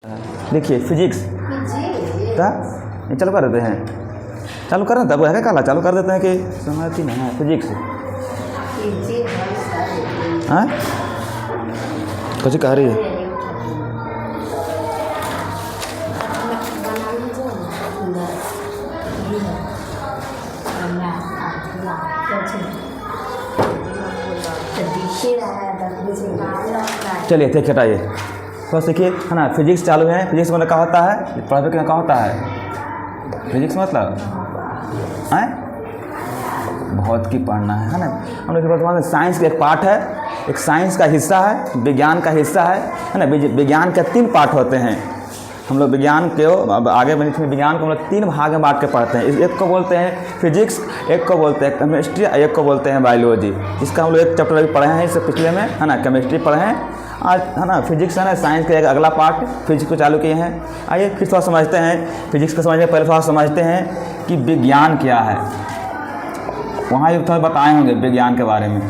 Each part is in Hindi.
देखिए फिजिक्स क्या ये चालू कर देते हैं, चालू कर देते हैं, काला चालू कर देते हैं कि समझती नहीं है फिजिक्स। हाँ कुछ कह रही है। चलिए ठीक हटाइए तो सीखिए है ना। फिजिक्स चालू है। फिजिक्स मतलब क्या होता है, पढ़ाई में क्या होता है फिजिक्स मतलब है बहुत की पढ़ना है ना। हम लोग वर्तमान में साइंस का एक पार्ट है, एक साइंस का हिस्सा है, विज्ञान का हिस्सा है ना। विज्ञान के 3 पार्ट होते हैं। हम लोग विज्ञान के आगे विज्ञान को हम लोग 3 भाग में बांट के पढ़ते हैं। एक को बोलते हैं फिजिक्स, एक को बोलते हैं केमिस्ट्री, एक को बोलते हैं बायोलॉजी। जिसका हम लोग एक चैप्टर अभी पढ़े हैं इससे पिछले में है ना, केमिस्ट्री पढ़े हैं। आज है ना फिजिक्स है ना, साइंस का एक अगला पार्ट फिजिक्स को चालू किए हैं। आइए फिर थोड़ा समझते हैं फिजिक्स को। समझने पहले थोड़ा समझते हैं कि विज्ञान क्या है। वहाँ भी थोड़ा बताए होंगे विज्ञान के बारे में,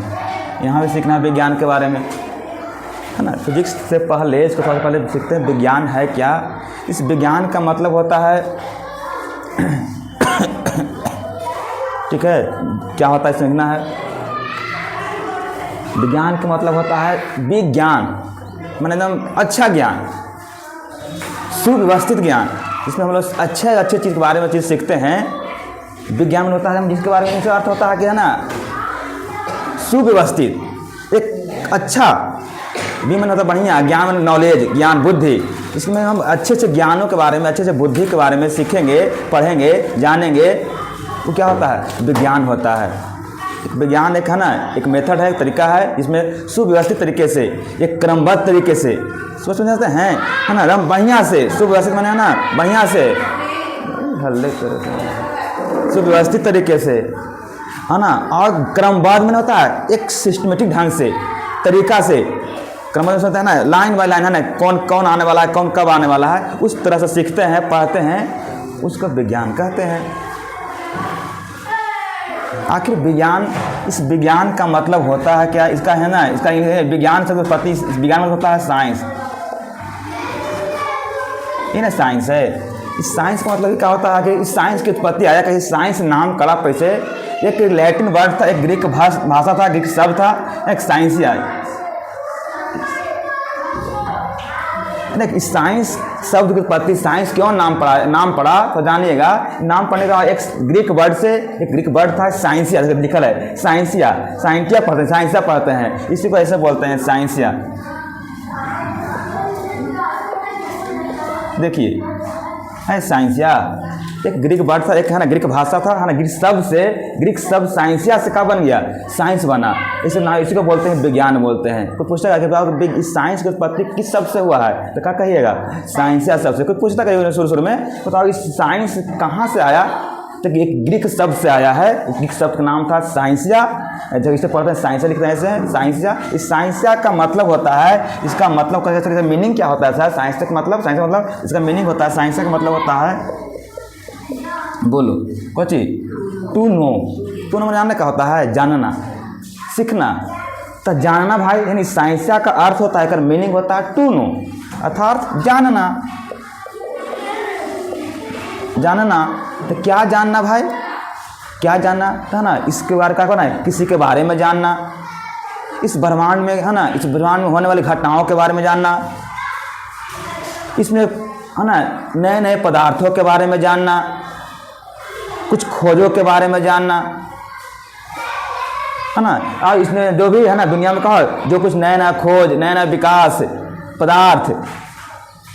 यहाँ भी सीखना है विज्ञान के बारे में है ना। फिजिक्स से पहले इसको थोड़ा पहले सीखते हैं विज्ञान है क्या। इस विज्ञान का मतलब होता है ठीक है, क्या होता है समझना है। विज्ञान का मतलब होता है विज्ञान माने एकदम अच्छा ज्ञान, सुव्यवस्थित ज्ञान, जिसमें हम लोग अच्छे चीज़ के बारे में चीज़ सीखते हैं। विज्ञान में होता है हम जिसके बारे में अर्थ होता है कि है ना सुव्यवस्थित, एक अच्छा भी मन होता बढ़िया, ज्ञान नॉलेज, ज्ञान बुद्धि। इसमें हम अच्छे ज्ञानों के बारे में, अच्छे बुद्धि के बारे में सीखेंगे, पढ़ेंगे, जानेंगे। तो क्या होता है विज्ञान होता है। विज्ञान एक है ना एक मेथड है, एक तरीका है जिसमें सुव्यवस्थित तरीके से, एक क्रमबद्ध तरीके से सोच समझते हैं है ना, रम बढ़िया से सुव्यवस्थित माने है ना बढ़िया से हल्ले सुव्यवस्थित तरीके से है ना। और क्रमबद्ध में होता है एक सिस्टमेटिक ढंग से, तरीका से। क्रमबद्ध होता है ना लाइन बाय लाइन है ना, कौन कौन आने वाला है, कौन कब आने वाला है, उस तरह से सीखते हैं, पढ़ते हैं, उसको विज्ञान कहते हैं। आखिर विज्ञान, इस विज्ञान का मतलब होता है क्या, इसका है ना, इसका विज्ञान से उत्पत्ति, विज्ञान मतलब होता है साइंस। ये ना साइंस है। इस साइंस का मतलब क्या होता है कि इस साइंस की उत्पत्ति आया कहीं, साइंस नाम कड़ा पैसे एक लैटिन वर्ड था, एक ग्रीक भाषा था, ग्रीक शब्द था, एक साइंस ही आई। इस साइंस शब्द की उत्पत्ति, साइंस क्यों नाम पड़ा तो जानिएगा। नाम पढ़ने का एक ग्रीक वर्ड से, एक ग्रीक वर्ड था साइंसिया, लिखल है साइंसिया, साइंटिया पढ़ते हैं, साइंसिया पढ़ते हैं, इसी को ऐसे बोलते हैं साइंसिया। देखिए है साइंसिया एक ग्रीक वर्ड था, एक है ना ग्रीक भाषा था है ना, ग्रीक शब्द साइंसिया से क्या बन गया, साइंस बना। इसे ना इसी को बोलते हैं विज्ञान बोलते हैं। कोई पूछता है कि इस साइंस की उत्पत्ति किस शब्द से हुआ है तो क्या कहिएगा साइंसिया शब्द से। कोई पूछता कहिए शुरू में बताओ इस साइंस कहाँ से आया तो एक ग्रीक शब्द से आया है। ग्रीक शब्द का नाम था साइंसिया, जब इसे पढ़ते हैं साइंसिया लिखते हैं ऐसे साइंसिया। इस साइंसिया का मतलब होता है, इसका मतलब कैसे मीनिंग क्या होता है सर, साइंस का मतलब इसका मीनिंग होता है, साइंसिया का मतलब होता है बोलो कोची टू नो जानने का होता है, जानना, सीखना। तो जानना भाई यानी साइंसिया का अर्थ होता है, मीनिंग होता है टू नो अर्थात जानना। तो क्या जानना भाई, क्या जानना है ना, इसके बारे का ना किसी के बारे में जानना, इस ब्रह्मांड में है ना, इस ब्रह्मांड में होने वाली घटनाओं के बारे में जानना, इसमें है ना नए नए पदार्थों के बारे में जानना, कुछ खोजों के बारे में जानना है ना। और इसमें जो भी है ना दुनिया में कहो जो कुछ नया नया खोज, नया नया विकास, पदार्थ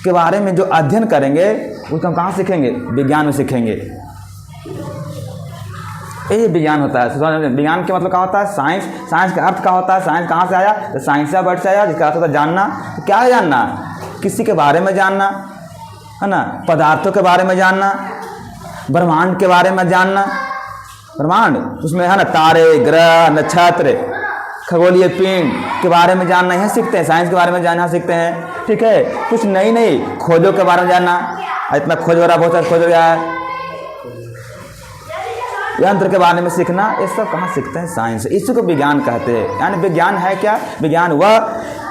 के बारे में जो अध्ययन करेंगे उसको हम कहाँ सीखेंगे, विज्ञान में सीखेंगे। ये विज्ञान होता है। विज्ञान के मतलब क्या होता है साइंस, साइंस का अर्थ क्या होता है, साइंस कहाँ से आया तो साइंसिया वर्ड से आया, जिसका अर्थ होता है जानना। तो क्या है जानना, किसी के बारे में जानना है ना, पदार्थों के बारे में जानना, ब्रह्मांड के बारे में जानना। ब्रह्मांड उसमें है ना तारे, ग्रह, नक्षत्र, खगोलीय पिंड के बारे में जानना, यह सीखते हैं। साइंस के बारे में जानना सीखते हैं, ठीक है। कुछ नई नई खोजों के बारे में जानना, इतना खोज हो रहा, बहुत सारा खोज हो गया है, यंत्र के बारे में सीखना, ये सब कहाँ सीखते हैं साइंस। इसी को विज्ञान कहते हैं। यानी विज्ञान है क्या, विज्ञान वह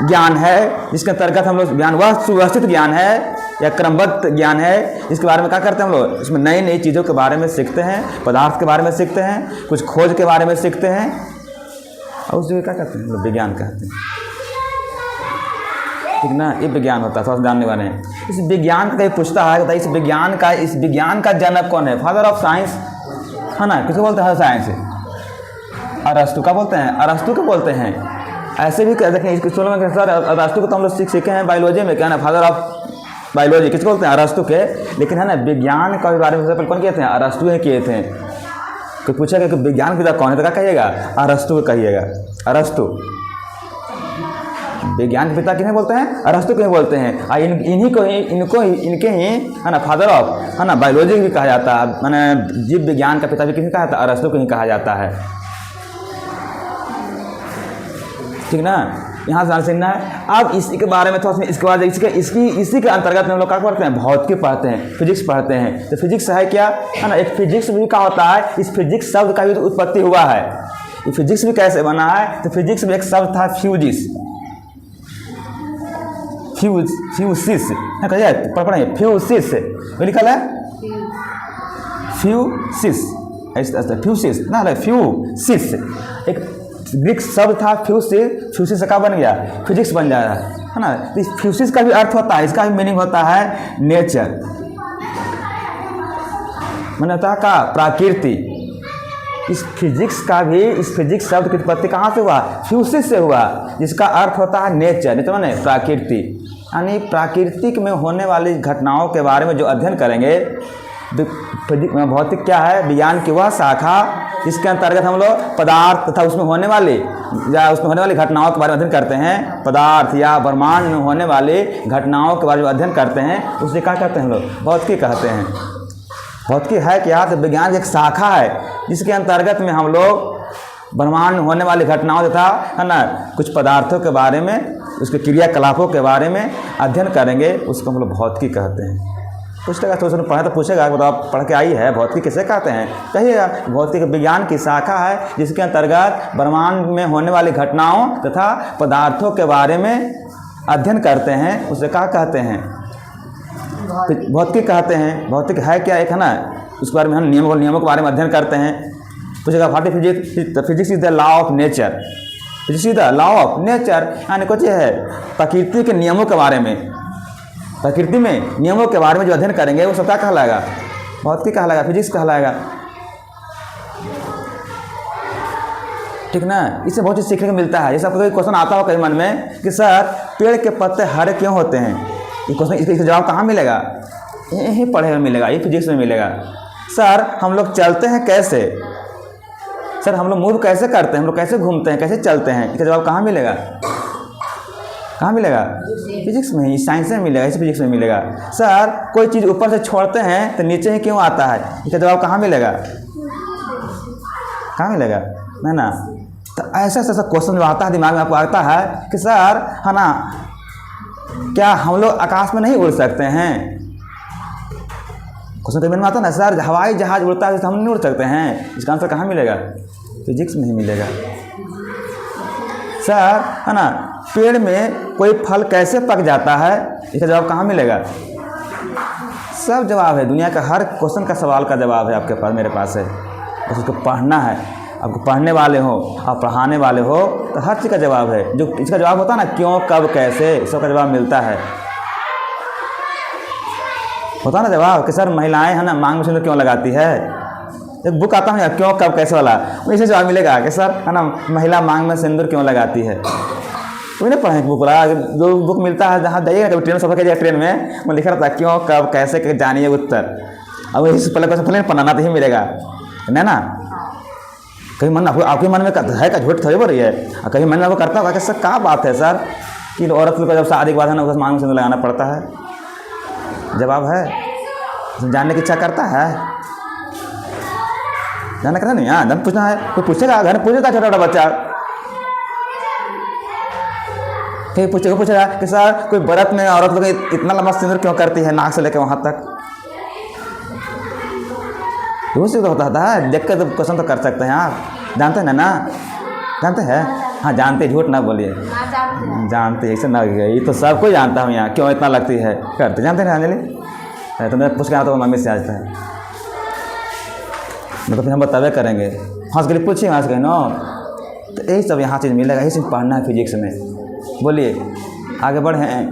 ज्ञान है जिसके अंतर्गत हम लोग, ज्ञान वह सुव्यवस्थित ज्ञान है या क्रमबद्ध ज्ञान है, इसके बारे में क्या करते हैं हम लोग, इसमें नई नई चीज़ों के बारे में सीखते हैं, पदार्थ के बारे में सीखते हैं, कुछ खोज के बारे में सीखते हैं, और उस जगह क्या कहते हैं हम लोग, विज्ञान कहते हैं। ठीक ना, ये विज्ञान होता है, थोड़ा जानने वाले हैं। इस विज्ञान का कहीं पूछता है, बताइए इस विज्ञान का जनक कौन है, फादर ऑफ साइंस, है ना, किसको बोलते हैं साइंस, अरस्तु का बोलते हैं, अरस्तु को बोलते हैं। ऐसे भी देखें इसके स्कूल में सर अरस्तु को तो हम लोग सीखे हैं बायोलॉजी में, क्या ना, फादर ऑफ बायोलॉजी किसको बोलते हैं, अरस्तु के। लेकिन है ना, विज्ञान का बारे में सबसे पहले कौन किए थे, अरस्तु ही किए थे। कोई पूछेगा कि विज्ञान के पिता कौन है, तो क्या कहिएगा, अरस्तु को कहिएगा, अरस्तु। विज्ञान के पिता किन्हें बोलते हैं, अरस्तु को बोलते हैं। और इनके ही है ना फादर ऑफ, है ना, बायोलॉजी भी कहा जाता है, मैंने जीव विज्ञान का पिता भी किसे कहा जाता है, अरस्तु को ही कहा जाता है। ठीक ना, यहाँ से सीखना है। अब इसी के बारे में थोड़ा, इसके बाद इसी के अंतर्गत में हम लोग क्या पढ़ते हैं, भौतिकी पढ़ते हैं, फिजिक्स पढ़ते हैं। तो फिजिक्स है क्या, है ना, एक फिजिक्स भी क्या होता है, इस फिजिक्स शब्द का भी उत्पत्ति हुआ है। ये फिजिक्स भी कैसे बना है, तो फिजिक्स में एक शब्द था फ्यूजिस, फ्यूसिस, कहिए पढ़े फ्यूसिस लिखा है, फ्यूसिस ना, फ्यूसिस एक ग्रीक शब्द था, फ्यूसिस से क्या बन गया, फिजिक्स बन जाता है ना। तो इस फ्यूसिस का भी अर्थ होता है, इसका भी मीनिंग होता है नेचर, मैंने होता है का प्रकृति। इस फिजिक्स शब्द की उत्पत्ति कहाँ से हुआ, फ्यूसिस से हुआ, जिसका अर्थ होता है नेचर, नहीं तो मैंने प्रकृति, यानी प्राकृतिक में होने वाली घटनाओं के बारे में जो अध्ययन करेंगे। भौतिक क्या है, विज्ञान की वह शाखा जिसके अंतर्गत हम लोग पदार्थ तथा उसमें होने वाली घटनाओं के बारे में अध्ययन करते हैं। पदार्थ या ब्रह्मांड में होने वाली घटनाओं के बारे में अध्ययन करते हैं, उसे क्या कहते हैं हम लोग, भौतिकी कहते हैं। भौतिकी है क्या, तो विज्ञान की एक शाखा है जिसके अंतर्गत में हम लोग ब्रह्मांड में होने वाली घटनाओं तथा है ना कुछ पदार्थों के बारे में, उसके क्रियाकलापों के बारे में अध्ययन करेंगे, उसको हम लोग भौतिकी कहते हैं। पूछेगा तो उसने पढ़ा तो पूछेगा, तो आप पढ़ के आई है, भौतिकी किसे कहते हैं, कहिएगा भौतिकी विज्ञान की शाखा है जिसके अंतर्गत ब्रह्मांड में होने वाली घटनाओं तथा पदार्थों के बारे में अध्ययन करते हैं, उसे क्या कहते हैं, भौतिकी कहते हैं। भौतिक है क्या, एक है ना, उस बारे में हम नियमों के बारे में अध्ययन करते हैं। पूछेगा what is physics is the law of nature, physics is the law of nature, यानी कुछ है प्रकृति के नियमों के बारे में, प्रकृति में नियमों के बारे में जो अध्ययन करेंगे वो सब क्या कहलाएगा, भौतिकी कहलाएगा, फिजिक्स कहलाएगा। ठीक ना, इससे बहुत चीज़ सीखने को मिलता है। जैसे आपको कोई क्वेश्चन आता हो कहीं मन में कि सर पेड़ के पत्ते हरे क्यों होते हैं, ये क्वेश्चन, इसका जवाब कहाँ मिलेगा, यही पढ़ेगा मिलेगा, ये फिजिक्स में मिलेगा। सर हम लोग चलते हैं कैसे, सर हम लोग मूव कैसे करते हैं, हम लोग कैसे घूमते हैं, कैसे चलते हैं, इसका जवाब कहाँ मिलेगा, कहाँ मिलेगा, फिजिक्स में ही, साइंस में मिलेगा, इसे फिजिक्स में मिलेगा। सर कोई चीज़ ऊपर से छोड़ते हैं तो नीचे ही क्यों आता है, इसका जवाब कहाँ मिलेगा, कहाँ मिलेगा, है ना। तो ऐसा क्वेश्चन जो आता है दिमाग में आपको आता है कि सर है ना क्या हम लोग आकाश में नहीं उड़ सकते हैं, क्वेश्चन तो मन में आता है ना, सर हवाई जहाज उड़ता है तो हम नहीं उड़ सकते हैं, इसका आंसर कहाँ मिलेगा, फिजिक्स में ही मिलेगा। सर है ना पेड़ में कोई फल कैसे पक जाता है, इसका जवाब कहाँ मिलेगा, सब जवाब है, दुनिया का हर क्वेश्चन का सवाल का जवाब है आपके पास, मेरे पास है, बस उसको पढ़ना है। आपको पढ़ने वाले हो, आप पढ़ाने वाले हो, तो हर चीज़ का जवाब है। जो इसका जवाब होता है ना क्यों कब कैसे, सबका जवाब मिलता है, होता ना जवाब कि सर महिलाएं है ना मांग में सिंदूर क्यों लगाती है, एक बुक आता है क्यों कब कैसे वाला, वैसे जवाब मिलेगा कि सर है ना महिला मांग में सिंदूर क्यों लगाती है। कोई नहीं पढ़े बुक वाला, जो बुक मिलता है जहाँ जाइएगा जब ट्रेन सफर कीजिएगा, ट्रेन में वो लिखा रहता है क्यों कब कैसे जानिए उत्तर, अब वही पहले क्वेश्चन पहले पढ़ाना तो ही मिलेगा ना। कहीं मन आपके मन में है का झूठ थोड़ी बोल रही है, कहीं मन में वो करता होगा कि सर क्या बात है सर कि औरत को जब शादी के बाद है ना मांग में सिंदूर लगाना पड़ता है, जवाब है, जानने की इच्छा करता है, जानना करता नहीं, हाँ पूछना है, कोई पूछेगा घर में पूछेगा छोटा छोटा बच्चा, कहीं पूछेगा कि सर कोई व्रत में औरत लोग इतना लंबा सिंदूर क्यों करती है नाक से लेकर वहाँ तक, वो से तो होता है, देख कर तो क्वेश्चन तो कर सकते हैं आप, जानते हैं ना, जानते हैं। हाँ जानते, झूठ ना बोलिए, ना जानते हैं। जानते ऐसे ना, ये तो सबको जानता हूँ यहाँ, क्यों इतना लगती है, करते जानते हैं अंजलि, तो मैं पूछ के आता हूँ मम्मी से आज तक, मतलब फिर हम बतावे करेंगे, हंस के पूछिए हंस के नो, तो यही सब यहाँ चीज़ मिलेगा, यही चीज़ पढ़ना है फिजिक्स में। बोलिए आगे बढ़ें,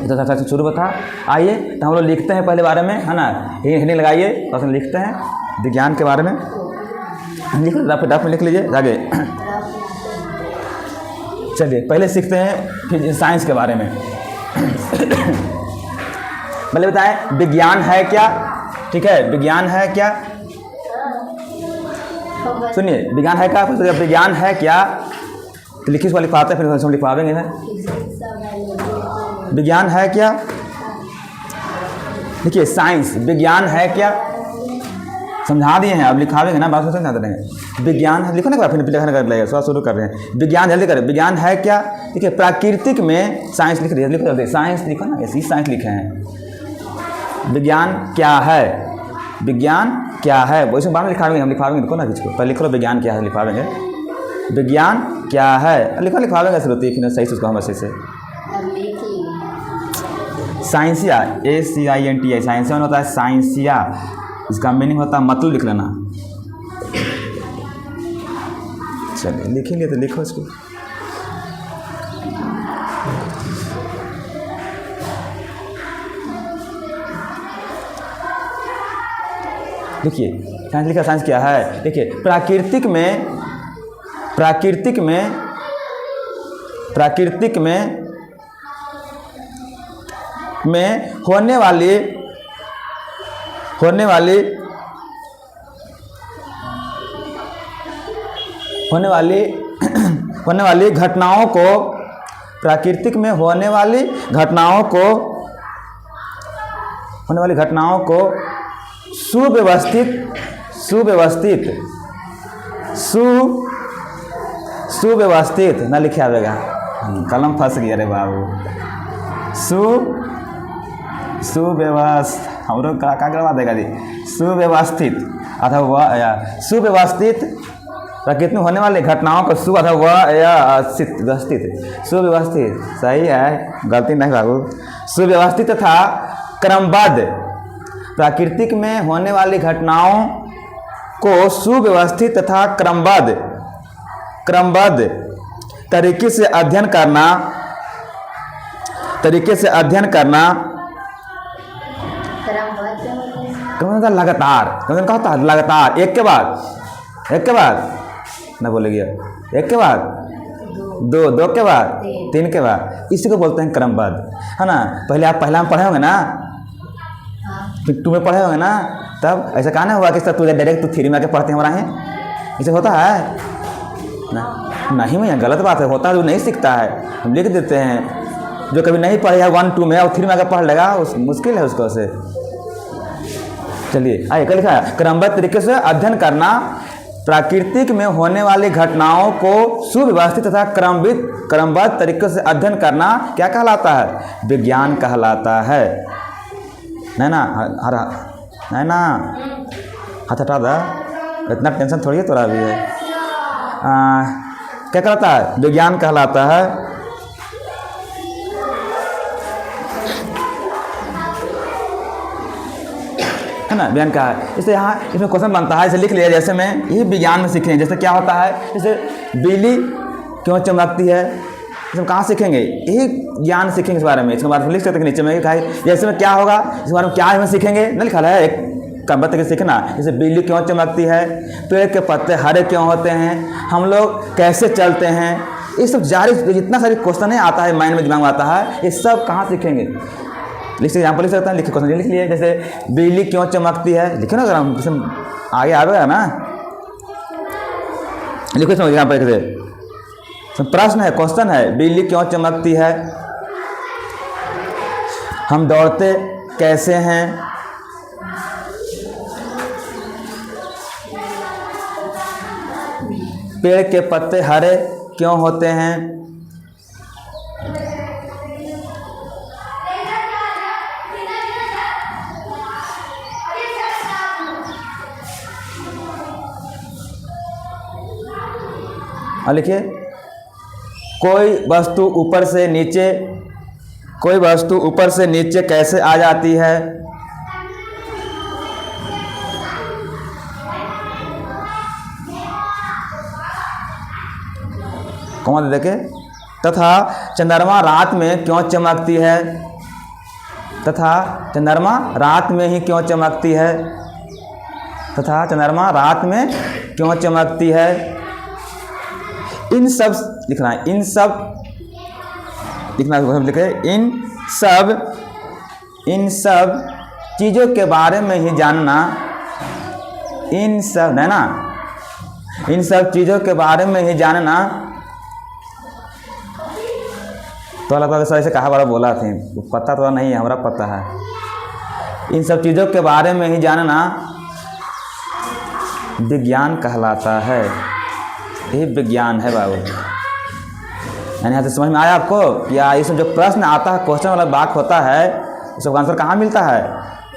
तो शुरू बता, आइए तो हम लोग लिखते हैं पहले बारे में, है ना, हेडिंग लगाइए और उसमें लिखते हैं विज्ञान के बारे में, लिख रफ में लिख लीजिए आगे। चलिए पहले सीखते हैं फिर साइंस के बारे में। पहले बताएं विज्ञान है क्या, ठीक है, विज्ञान है क्या, सुनिए विज्ञान है क्या, विज्ञान है क्या, तो लिखिए इसको लिखवाते हैं, फिर हम लिखवाएंगे है। विज्ञान है क्या, देखिए साइंस, विज्ञान है क्या, समझा दिए हैं, अब लिखावेंगे ना, बात को समझा देंगे। विज्ञान है, लिखो ना, फिर लिखना कर लेगा, थोड़ा शुरू कर रहे हैं। विज्ञान जल्दी करें, विज्ञान है क्या, देखिए प्राकृतिक में, साइंस लिख रही है, लिखो जल्दी, साइंस लिखो ना, ऐसी साइंस लिखे हैं। विज्ञान क्या है, विज्ञान क्या है, वो इसमें बाद में लिखावेंगे, हम लिखावेंगे, लिखो ना किसको, पहले लिखो विज्ञान क्या है, लिखावेंगे विज्ञान क्या है, लिखो लिखावेंगे शुरू, फिर सही से उसको हम अच्छे से। साइंसिया, SCINTIA, साइंसिया होता है साइंसिया, इसका मीनिंग होता है मतलब, लिख लेना। चलिए लिखेंगे तो लिखो इसको। देखिए साइंस लिखा, साइंस क्या है, देखिए प्राकृतिक में होने वाली घटनाओं को, प्राकृतिक में होने वाली घटनाओं को सुव्यवस्थित ना लिखे आवेगा, कलम फंस गया रे बाबू, सुव्यवस्थित, हम लोग क्या करवा देगा जी, सुव्यवस्थित अथवा सुव्यवस्थित प्रकृति में होने वाली घटनाओं को सु अथवा व्यवस्थित, सुव्यवस्थित सही है, गलती नहीं बाबू, सुव्यवस्थित तथा क्रमबद्ध, प्राकृतिक में होने वाली घटनाओं को सुव्यवस्थित तथा क्रमबद्ध तरीके से अध्ययन करना, लगातार, क्या होता है लगातार, एक के बाद ना बोलेगी, एक के बाद दो के बाद तीन के बाद, इसी को बोलते हैं क्रमबद्ध, है ना। पहले आप पहला में पढ़े होंगे ना, फिर 2 में पढ़े होंगे ना, तब ऐसा कहा ना हुआ कि सर तू डायरेक्ट 3 में आके पढ़ते हैं हमारा है, इसे होता है ना, नहीं भैया गलत बात है, होता है जो नहीं सीखता है हम लिख देते हैं, जो कभी नहीं पढ़े है 1 2 में और 3 में आके पढ़ लेगा, मुश्किल है उसको से। चलिए आइए, क्या लिखा है, क्रमबद्ध तरीके से अध्ययन करना, प्राकृतिक में होने वाली घटनाओं को सुव्यवस्थित तथा क्रमबद्ध तरीके से अध्ययन करना क्या कहलाता है, विज्ञान कहलाता है। नहीं ना हाथ हटा दा, इतना टेंशन थोड़ी है तोरा भी है, क्या कहलाता है, विज्ञान कहलाता है। है ना, विज्ञान का है, इसलिए यहाँ इसमें क्वेश्चन बनता है, इसे लिख लिया, जैसे मैं ये विज्ञान में सीखे, जैसे क्या होता है, जैसे बिजली क्यों चमकती है, इसमें कहाँ सीखेंगे, यही ज्ञान सीखेंगे इस बारे में, इसके बारे में लिख सकते हैं नीचे में, जैसे में क्या होगा, इस बारे में क्या इसमें सीखेंगे, नहीं लिखा है, एक क्रमबद्ध तरीके से सीखना, जैसे बिजली क्यों चमकती है, पेड़ के पत्ते हरे क्यों होते हैं, हम लोग कैसे चलते हैं, ये सब जारी जितना सारी क्वेश्चन है आता है माइंड में, दिमाग में आता है, ये सब कहाँ सीखेंगे, लिख सकते, एग्जाम्पल लिख सकते हैं, लिखे क्वेश्चन लिख लिए, जैसे बिजली क्यों चमकती है, लिखे ना, अगर हम आगे आएगा ना, लिखो इसमें एग्जाम्पल लिखते, प्रश्न है, क्वेश्चन है, बिजली क्यों चमकती है, हम दौड़ते कैसे हैं, पेड़ के पत्ते हरे क्यों होते हैं, और लिखिए कोई वस्तु ऊपर से नीचे कैसे आ जाती है? कौन देखे? तथा चंद्रमा रात में क्यों चमकती है? तथा चंद्रमा रात में ही क्यों चमकती है? तथा चंद्रमा रात में क्यों चमकती है? इन सब लिखना है, इन सब लिखना लिखे, इन सब चीज़ों के बारे में ही जानना, इन सब है ना, इन सब चीज़ों के बारे में ही जानना। तो लगता है ऐसे कहा बार बोला थी, पता तो नहीं है, हमारा पता है। इन सब चीज़ों के बारे में ही जानना विज्ञान कहलाता है। यही विज्ञान है बाबू। यानी यहाँ से समझ में आया आपको? या इसमें जो प्रश्न आता है, क्वेश्चन वाला बात होता है, उसका आंसर कहाँ मिलता है?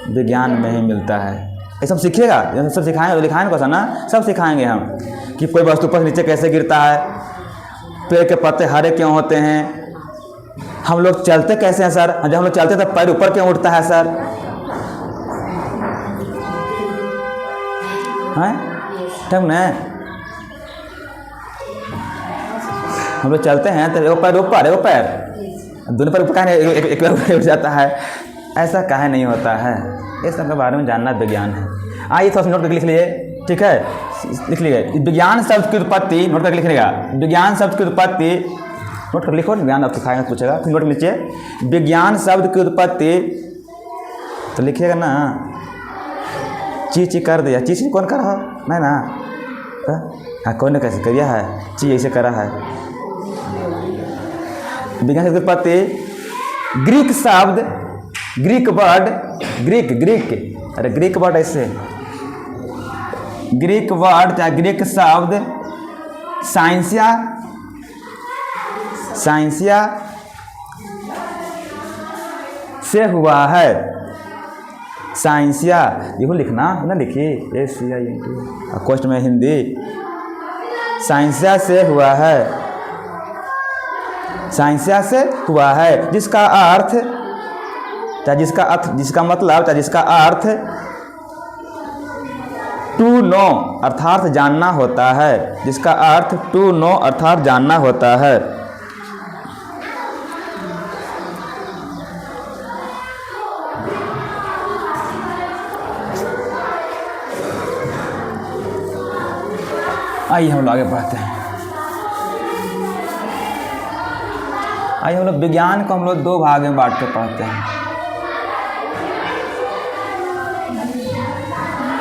विज्ञान में ही मिलता है। ये सब सीखिएगा, ये सब सिखाएंगे, लिखाएंगे क्वेश्चन ना, सब सिखाएंगे हम कि कोई वस्तु ऊपर नीचे कैसे गिरता है, पेड़ के पत्ते हरे क्यों होते हैं, हम लोग चलते कैसे हैं सर, जब हम लोग चलते तो पैर ऊपर क्यों उठता है सर, हैं? ठीक ना? हम लोग चलते हैं तो एक पैर ऊपर, एक पैर दोनों पैर ऊपर, एक पैर उठ जाता है, ऐसा काहे नहीं होता है? इस सब के बारे में जानना विज्ञान है। आइए थोड़ा सा नोट करके लिख लिए, ठीक है? लिख लीजिए विज्ञान शब्द की उत्पत्ति, नोट करके लिखिएगा। विज्ञान शब्द की उत्पत्ति नोट कर लिखो, विज्ञान आप सिखाएंगे पूछेगा, फिर नोट नीचे विज्ञान शब्द की उत्पत्ति तो लिखिएगा ना। ची कर दिया, ची कौन कर रहा नहीं ना? हाँ, कौन ने कैसे करिया है? ची ऐसे करा है। विज्ञान शब्द की उत्पत्ति ग्रीक शब्द, ग्रीक वर्ड, ग्रीक वर्ड ऐसे, ग्रीक वर्ड या ग्रीक शब्द साइंसिया से हुआ है। साइंसिया देखो लिखना ना, लिखिए SCINT क्वेश्चन में हिंदी। साइंसिया से हुआ है, साइंसिया से हुआ है, जिसका अर्थ या जिसका मतलब या जिसका अर्थ टू नो अर्थात जानना होता है, जिसका अर्थ टू नो अर्थात जानना होता है। आइए हम लोग आगे बढ़ते हैं। आइए हम लोग विज्ञान को हम लोग दो भाग में बांट के पढ़ते हैं।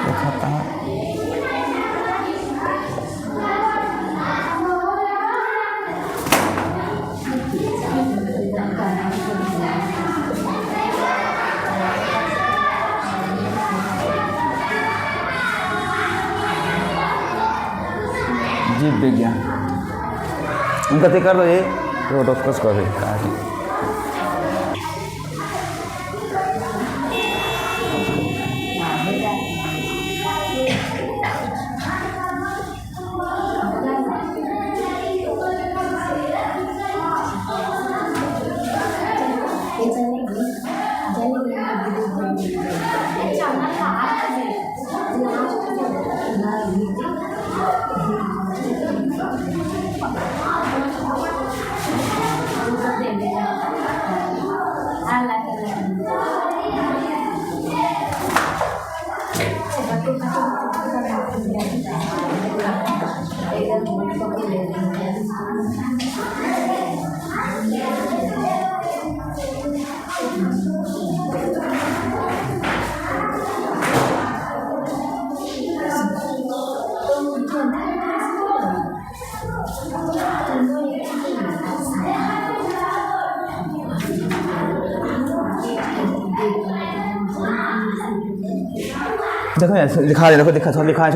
दिखाता है जीव विज्ञान, उनका कर दो, ये रोटोस्कोप कर दो। देखो लिखा दे, देखो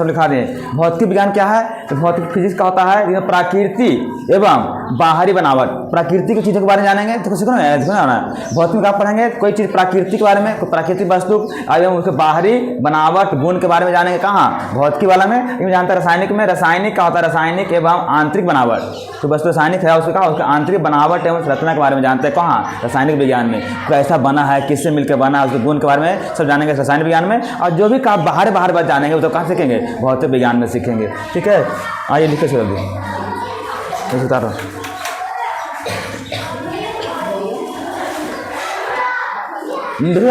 लिखा दे। भौतिक विज्ञान क्या है? तो भौतिक फिजिक्स का होता है जिसमें प्रकृति एवं बाहरी बनावट, प्रकृति की चीज़ों के बारे में जानेंगे तो सीखो ना, भौतिक में क्या पढ़ेंगे, कोई चीज़ प्रकृति के बारे में, कोई प्राकृतिक वस्तु एवं उसके बाहरी बनावट गुण के बारे में जानेंगे। कहाँ? भौतिकी वाला में। इनमें जानते हैं रासायनिक में, रासायनिक का होता है रासायनिक एवं आंतरिक बनावट, तो वस्तु रासायनिक है उसका उसके आंतरिक बनावट एवं संरचना के बारे में जानते हैं। कहाँ? रासायनिक विज्ञान में। कैसा बना है, किससे मिलकर बना है, उसके गुण के बारे में सब जानेंगे रासायनिक विज्ञान में। और जो भी काम बाहर बात जानेंगे वो तो कहाँ सीखेंगे? भौतिक विज्ञान में सीखेंगे। ठीक है, आइए लिखे चलो बता रहा हूँ।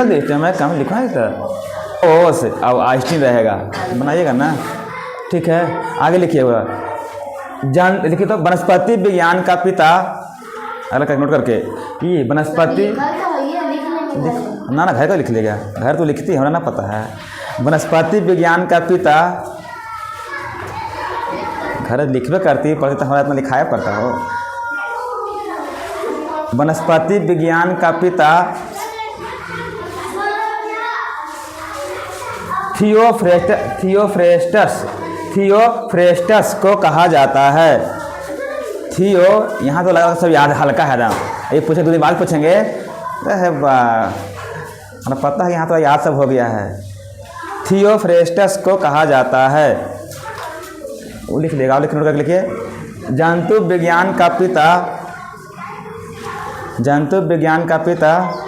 देखते हैं, मैं काम लिखा है तो ओ से अब आइंस्टीन रहेगा, बनाइएगा ना। ठीक है, आगे लिखिएगा। लिखिए तो वनस्पति विज्ञान का पिता, अलग नोट करके ये वनस्पति ना घर का लिख लेगा, घर तो लिखती है, हमें ना पता है। वनस्पति विज्ञान का पिता, घर लिखबे करती है, पढ़ती तो हमारा इतना लिखाया पड़ता हो। वनस्पति विज्ञान का पिता थियोफ्रेस्टस को कहा जाता है। थियो यहाँ तो लगा सब याद हल्का है ना, ये पूछे दो दिन बाद पूछेंगे, अरे वाह हमें पता है यहाँ तो याद सब हो गया है। थियोफ्रेस्टस को कहा जाता है, वो लिख लेगा, लिख नोट करके लिखिए। जंतु विज्ञान का पिता, जंतु विज्ञान का पिता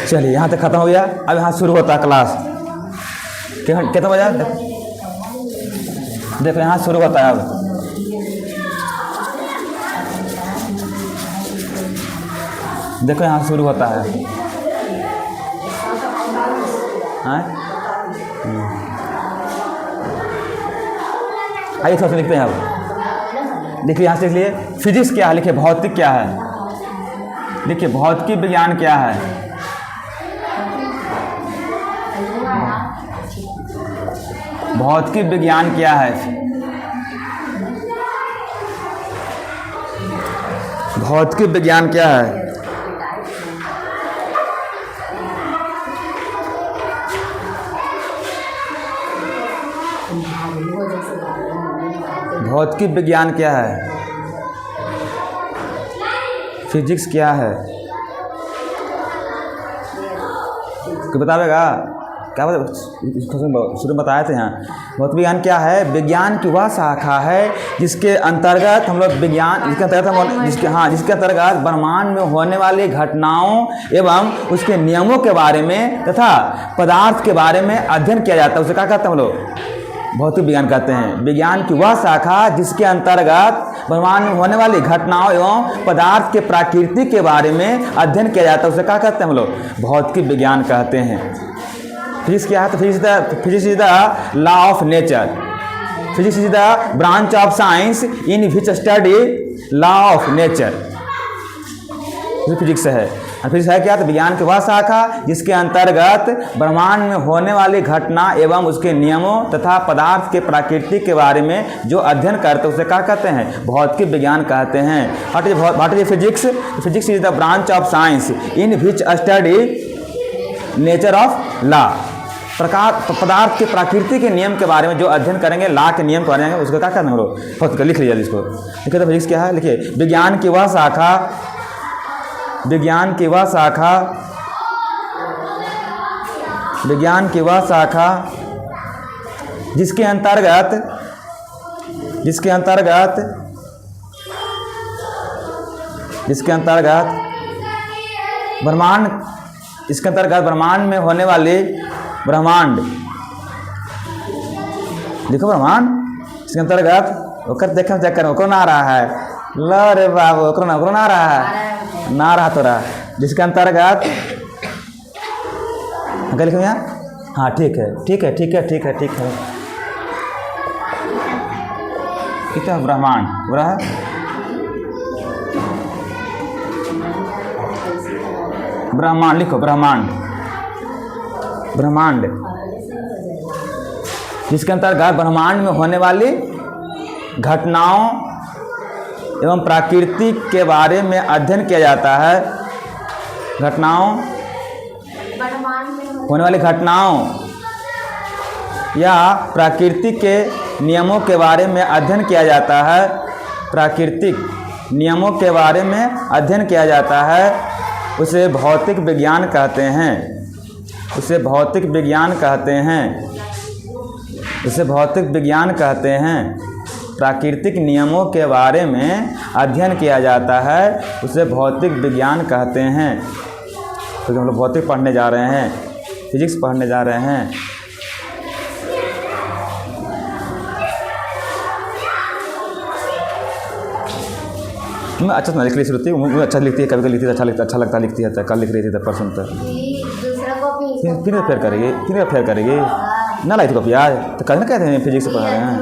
चलिए यहाँ तक खत्म हो गया। अब यहाँ शुरू होता है क्लास, कितना बजा देखो यहाँ शुरू होता है। अब देखो यहाँ शुरू होता है। आइए थोड़ा सा लिखते हैं। अब देखिए यहाँ से लिख लिए फिजिक्स क्या है, लिखिए भौतिक क्या है, देखिए भौतिकी विज्ञान क्या है। भौतिकी विज्ञान क्या है, भौतिकी विज्ञान क्या है। भौतिकी विज्ञान क्या है, फिजिक्स क्या है, कोई बतावेगा? क्या शुरू में बताए थे यहाँ। भौतिक विज्ञान क्या है? विज्ञान की वह शाखा है जिसके अंतर्गत हम लोग विज्ञान, जिसके अंतर्गत ब्रह्मांड में होने वाली घटनाओं एवं उसके नियमों के बारे में तथा पदार्थ के बारे में अध्ययन किया जाता है। उसे क्या कहते हैं हम लोग? भौतिक विज्ञान कहते हैं। विज्ञान की वह शाखा जिसके अंतर्गत ब्रह्मांड में होने वाली घटनाओं एवं पदार्थ के प्रकृति के बारे में अध्ययन किया जाता है, उसे क्या कहते हैं हम लोग? भौतिक विज्ञान कहते हैं। फिजिक्स क्या है? तो physics is the law of nature. Physics is the branch of science in which study law of nature. Physics है। फिजिक्स है क्या? तो विज्ञान की वह शाखा जिसके अंतर्गत ब्रह्मांड में होने वाली घटना एवं उसके नियमों तथा पदार्थ के प्रकृति के बारे में जो अध्ययन करते हैं उसे क्या कहते हैं? भौतिक विज्ञान कहते हैं। What is physics? Physics is the branch of science in which study nature of law. पदार्थ के प्रकृति के नियम के बारे में जो अध्ययन करेंगे, लॉ के नियम करेंगे, उसको क्या करना है हम लोग? लिख लीजिए इसको। देखिए तो फिजिक्स क्या है, लिखिए विज्ञान की वह शाखा, विज्ञान की वह शाखा, विज्ञान की वह शाखा जिसके अंतर्गत ब्रह्मांड में होने वाले ब्रह्मांड, देखो ब्रह्मांड इसके अंतर्गत ओकर देखे चक्कर में ना रहा है, लो रे बाबू ओकरो ना रहा है, ना रहा तो रहा, जिसके अंतर्गत क्या लिखो यहाँ? हाँ ठीक है। कितना ब्रह्मांड ब्रह्मांड लिखो, ब्रह्मांड जिसके अंतर्गत ब्रह्मांड में होने वाली घटनाओं एवं प्रकृति के बारे में अध्ययन किया जाता है। घटनाओं, होने वाली घटनाओं या प्रकृति के नियमों के बारे में अध्ययन किया जाता है। प्राकृतिक नियमों के बारे में अध्ययन किया जाता है, उसे भौतिक विज्ञान कहते हैं। उसे भौतिक विज्ञान कहते हैं। उसे भौतिक विज्ञान कहते हैं। प्राकृतिक नियमों के बारे में अध्ययन किया जाता है, उसे भौतिक विज्ञान कहते हैं। तो हम लोग भौतिक पढ़ने जा रहे हैं, फिजिक्स पढ़ने जा रहे हैं। मैं अच्छा ना लिख रही होती हूँ, अच्छा लिखती है, कभी कभी लिखती है, अच्छा लगता लिखती है। कल लिख रही थी, परसों तक फिर करेगी, फिर करेगी ना लाई थी कॉपी आज, तो कल ना कहते हैं फिजिक्स पढ़ा रहे हैं।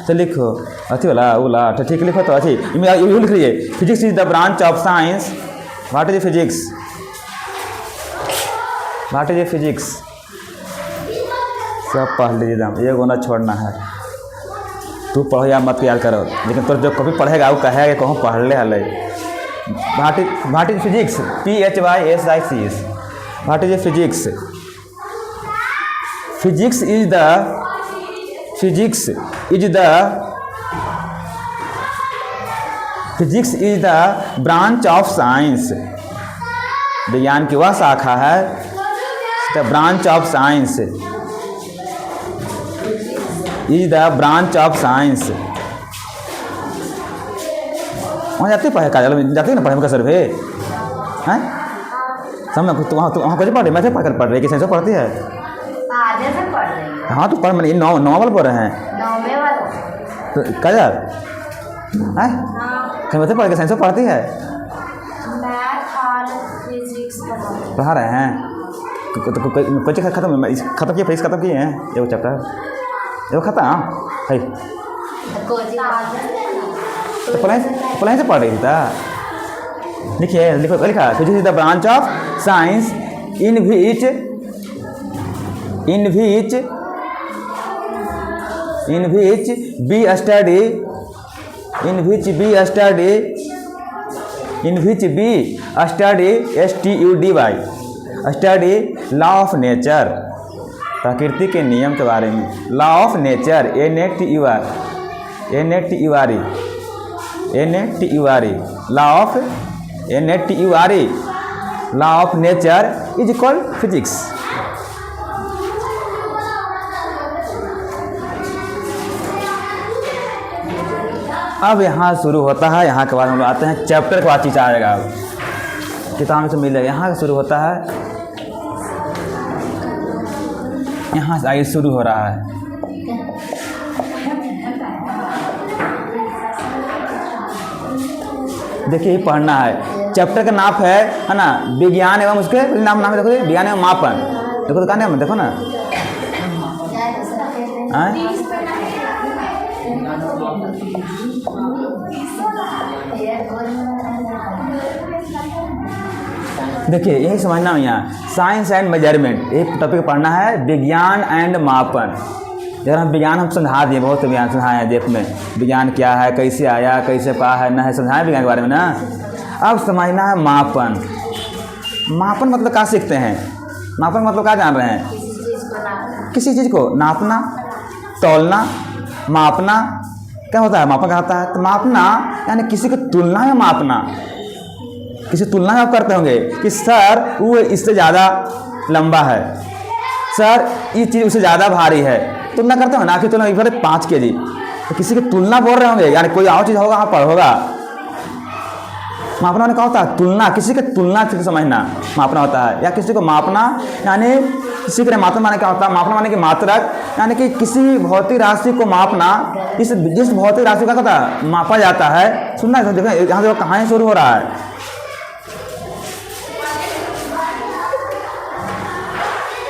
तो लिखो अच्छी वाला ओला, तो ठीक लिखो। तो अच्छी यू लिख लीजिए, physics is the branch of science. What is physics? What is physics? सब पढ़ लीजिए, ये गोना छोड़ना है। तू पढ़ो या मत याद करो, लेकिन तो जो कभी पढ़ेगा वो कहेगा कि कहूँ पढ़ ले हल। What is physics? PHYSICS। What is physics? Physics is the branch of science. विज्ञान की वह शाखा है, the branch of science. Is the branch of science. वहाँ जाते पढ़े काजल, जाते ना पढ़े का सर्वे हैं समय तो वहाँ कैसे पढ़ रही? मैं पढ़ कर पढ़ रही, किसी से पढ़ती है? हाँ तो पढ़, मैंने नॉवल पढ़ रहे हैं तो काजल हैं कहीं बच्चे पढ़ के साइंस पढ़ती है? पढ़ा रहे हैं। कोई चीज़ खत्म किए, फिजिक्स खत्म किए हैं? ये वो चैप्टर ये खत्म है तो पढ़ाई से पढ़ रही था। लिखिए, लिखा physics is the branch of science in which we study study law of nature. प्रकृति के नियम के बारे में, law of nature, law of nature is called physics. अब यहाँ शुरू होता है, यहाँ के बाद हम लोग आते हैं चैप्टर के बाद चीज़ आएगा, किताब में से मिलेगा। यहाँ से शुरू होता है, यहाँ से आगे शुरू हो रहा है। देखिए पढ़ना है, चैप्टर का नाम है ना, विज्ञान एवं उसके नाम देखो, विज्ञान एवं मापन। देखो दुकान है, देखो ना देखिए यही समझना है। यहाँ साइंस एंड मेजरमेंट एक टॉपिक पढ़ना है, विज्ञान एंड मापन। जब हम विज्ञान हम समझा दिए, बहुत विज्ञान समझाए हैं देख में, विज्ञान क्या है, कैसे आया, कैसे पा है ना है, समझाए विज्ञान के बारे में ना। अब समझना है मापन। मापन मतलब क्या सीखते हैं? मापन मतलब क्या जान रहे हैं? किसी चीज़ को नापना, तौलना, मापना। क्या होता है? मापन क्या होता है? तो मापना यानी किसी की तुलना में मापना। किसी तुलना में आप करते होंगे कि सर वो इससे ज़्यादा लंबा है, सर ये चीज़ उससे ज़्यादा भारी है, तुलना करते हो ना कि तुलना 5 kg, तो किसी की तुलना बोल रहे होंगे, यानी कोई और चीज़ होगा वहाँ पर होगा। मापना क्या होता है? तुलना, किसी के तुलना से समझना मापना होता है। या किसी को मापना यानी किसी के मात्रा माने क्या होता है? मापना माने कि मात्रक, यानी कि किसी भौतिक राशि को मापना, जिस भौतिक राशि का होता है मापा जाता है। सुनना देखो, यहाँ देखो कहानी शुरू हो रहा है।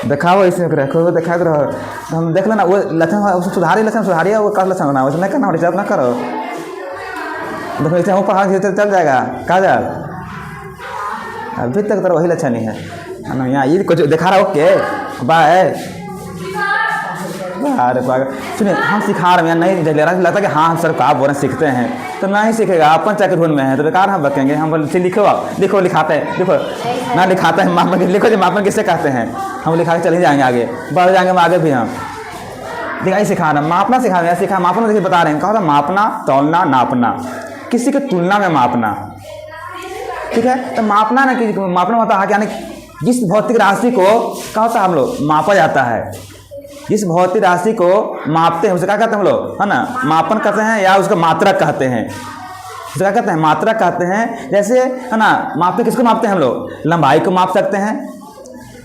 दिखाओ इसमें रखो देखा करो, हम देख लेना वो लक्षण सुधारिए वो कर लक्षण बना, वैसे नहीं करना रिजर्व ना करो। देखो इसे ऊपर हाथ चल जाएगा काजल, अभी तक तो वही लक्षण ही है ना। यहाँ ये कुछ दिखा रहा ओके बाय। अरे सुनिए हम सिखा रहे हैं नहीं ले रहा लगता कि हाँ हम सर आप बोल सीखते हैं तो नहीं सीखेगा, अपन चाहे धुन में है तो बेकार हम बकेंगे। हम बोले लिखो लिखाते हैं, देखो ना लिखाते हैं मापन, लिखो जो मापन किससे कहते हैं, हम लिखा के चले जाएंगे आगे बढ़ जाएंगे हम आगे भी। हम दिखाई सिखा रहे हैं मापना सिखा रहे हैं, सिखा मापना देखिए बता रहे हैं कहा था मापना तौलना नापना, किसी की तुलना में मापना, ठीक है। तो मापना ना कि मापना होता है यानी जिस भौतिक राशि को क्या होता है हम लोग मापा जाता है, जिस भौतिक राशि को मापते हैं उसे क्या कहते हैं हम लोग है ना मापन कहते हैं या उसका मात्रक कहते हैं, उसे क्या कहते हैं मात्रक कहते हैं। जैसे है ना मापते किसको मापते हैं हम लोग, लंबाई को माप सकते हैं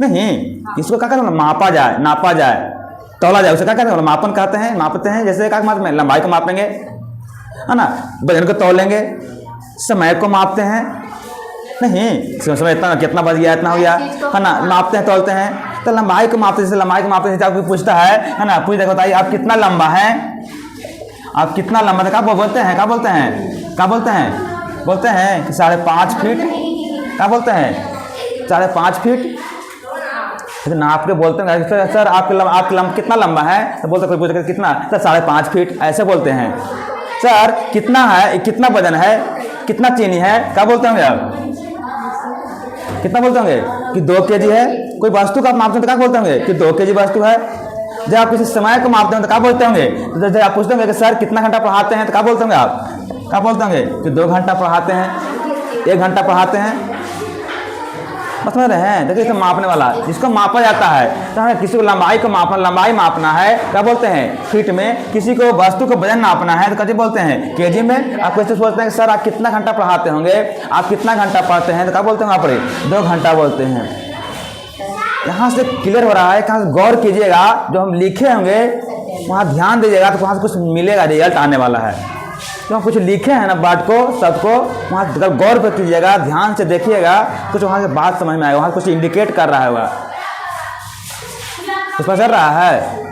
नहीं, इसको क्या कहते हैं मापा जाए नापा जाए तौला जाए उसे क्या कहते हैं मापन कहते हैं, मापते हैं। जैसे क्या मापते हैं लंबाई को मापेंगे है ना, वजन को तौलेंगे, समय को मापते हैं नहीं समय इतना कितना बज गया इतना हो गया है ना, मापते हैं तौलते हैं। तो लंबाई को मापते जैसे लंबाई को मापते हैं कोई पूछता है ना, पूछ देखो बताइए आप कितना लंबा है, आप कितना लंबा है, क्या बोलते हैं क्या बोलते हैं क्या बोलते हैं, बोलते हैं कि 5.5 फीट, क्या बोलते हैं 5.5 फीट। तो नाप के बोलते हैं सर आपके कितना लंबा है, तो बोलते कोई पूछते कितना सर 5.5 फीट, ऐसे बोलते हैं। सर कितना है, कितना वजन है, कितना चीनी है, क्या बोलते होंगे आप, कितना बोलते होंगे कि 2 kg है। कोई वस्तु का आप मापते हैं तो क्या बोलते होंगे कि 2 kg वस्तु है। जब आप किसी समय को मापते हैं तो क्या बोलते होंगे, तो जब आप पूछते होंगे कि सर कितना घंटा पढ़ाते हैं तो क्या बोलते होंगे आप, क्या बोलते होंगे कि 2 घंटा पढ़ाते हैं 1 घंटा पढ़ाते हैं। बस समझ रहे हैं, देखिए इसे मापने वाला जिसको मापा जाता है तो किसी को लंबाई को मापना, लंबाई मापना है क्या बोलते हैं फीट में, किसी को वस्तु को वजन नापना है तो कैसे बोलते हैं केजी में। आप कैसे सोचते हैं कि सर आप कितना घंटा पढ़ाते होंगे, आप कितना घंटा पढ़ते हैं तो क्या बोलते हैं वहाँ पर 2 घंटा बोलते हैं। यहाँ से क्लियर हो रहा है, कहाँ से गौर कीजिएगा जो हम लिखे होंगे वहाँ ध्यान दीजिएगा तो वहाँ से कुछ मिलेगा, रिजल्ट आने वाला है। तो हम कुछ लिखे हैं ना बात को सबको वहाँ गौर पर कीजिएगा, ध्यान से देखिएगा, कुछ वहाँ से बात समझ में आएगा, वहाँ कुछ इंडिकेट कर रहा होगा, कुछ पता चल रहा है।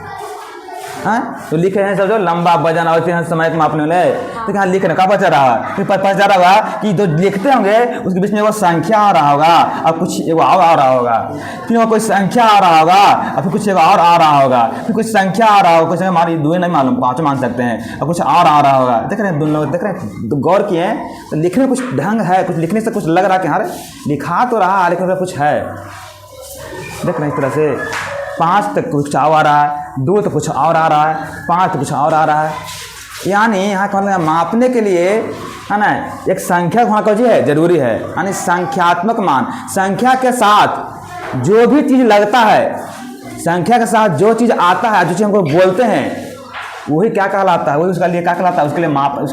हाँ तो लिखे हैं सब जो लंबा वजन और समय को मापने वाले, तो यहाँ लिखे ना कहाँ पता रहा है, पता चल रहा होगा कि जो लिखते होंगे उसके बीच में वो संख्या आ रहा होगा और कुछ एगो और आ रहा होगा, फिर वो कोई संख्या आ रहा होगा और फिर कुछ एगो और आ रहा होगा, फिर कुछ संख्या आ रहा होगा, कुछ हमारी 2 नहीं मालूम 5 मान सकते हैं, और कुछ और आ रहा होगा। देख रहे हैं दोनों लोग देख रहे हैं तो गौर किए तो लिखने में कुछ ढंग है, कुछ लिखने से कुछ लग रहा है कि हाँ लिखा तो रहा लेकिन कुछ है। देख रहे हैं इस तरह से 5 तक कुछ और आ रहा है, 2 तो कुछ और आ रहा है, 5 तो कुछ और आ रहा है। यानी यहाँ का मतलब मापने के लिए है ना एक संख्या वहाँ का जो है जरूरी है, यानी संख्यात्मक मान, संख्या के साथ जो भी चीज़ लगता है, संख्या के साथ जो चीज़ आता है, जो चीज़ हमको बोलते हैं वही क्या कहलाता है, वही उसके लिए क्या कहलाता है, उसके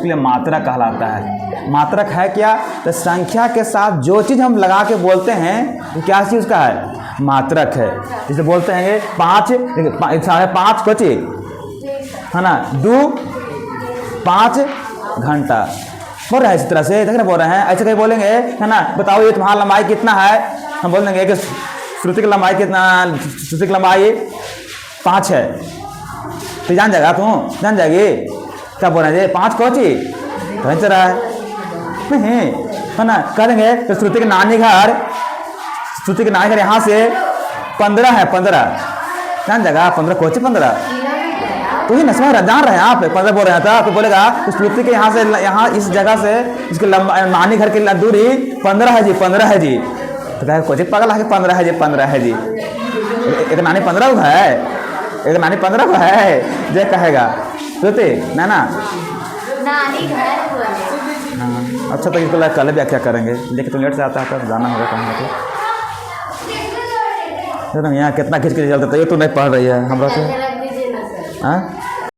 लिए मात्रक कहलाता है। मात्रक है क्या, तो संख्या के साथ जो चीज़ हम लगा के बोलते हैं वो क्या चीज़ का है, मात्रक है। जैसे बोलते हैं 5 5.5 बचे है ना 5 घंटा बोल रहे हैं, इस तरह से देख रहे बोल रहे हैं। ऐसे कहीं बोलेंगे है ना बताओ ये तुम्हारा लंबाई कितना है, हम बोल देंगे कि श्रुति की लंबाई कितना, श्रुति की लंबाई 5 है, तो जान जाएगा तू जान जाएगी क्या बोल रहे हैं 5 कोची कहीं चल रहा है नहीं है ना। कह देंगे तो श्रुति के नानी घर यहाँ से 15 है, 15 जान जाएगा 15 कोची 15 तो ही नसमा जान रहे हैं आप 15 बोल रहे था, तो बोलेगा तो श्रुति के यहाँ से यहाँ इस जगह से इसके नानी घर की दूरी 15 है जी, 15 है जी, तो कहे कोची पागल है 15 है जी, 15 है जी, एक नानी 15 को है, एक नानी 15 को है जो कहेगा श्रुति ना नानी घर हाँ। अच्छा तो इसको कल व्याख्या करेंगे, लेकिन तो लेट से आता है तो जाना होगा कहीं तो यहाँ कितना खींच के चलता है, ये तो नहीं पढ़ रही है हमरा से। हाँ